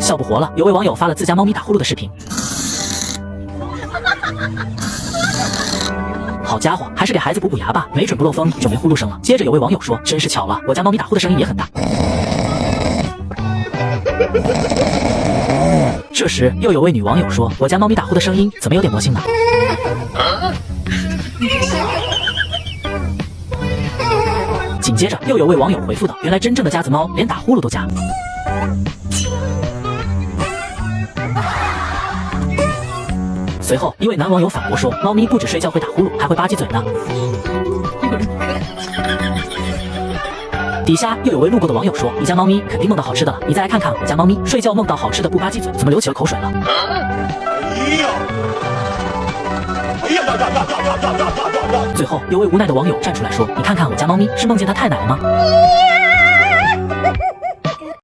笑不活了。有位网友发了自家猫咪打呼噜的视频。好家伙，还是给孩子补补牙吧，没准不漏风就没呼噜声了。接着有位网友说，真是巧了，我家猫咪打呼的声音也很大。这时又有位女网友说，我家猫咪打呼的声音怎么有点魔性呢？紧接着又有位网友回复道，原来真正的家子猫连打呼噜都假。随后一位男网友反驳说，猫咪不止睡觉会打呼噜，还会吧唧嘴呢。底下又有位路过的网友说，你家猫咪肯定梦到好吃的了，你再来看看我家猫咪，睡觉梦到好吃的不吧唧嘴，怎么流起了口水了？最后有位无奈的网友站出来说，你看看我家猫咪是梦见它太奶了吗？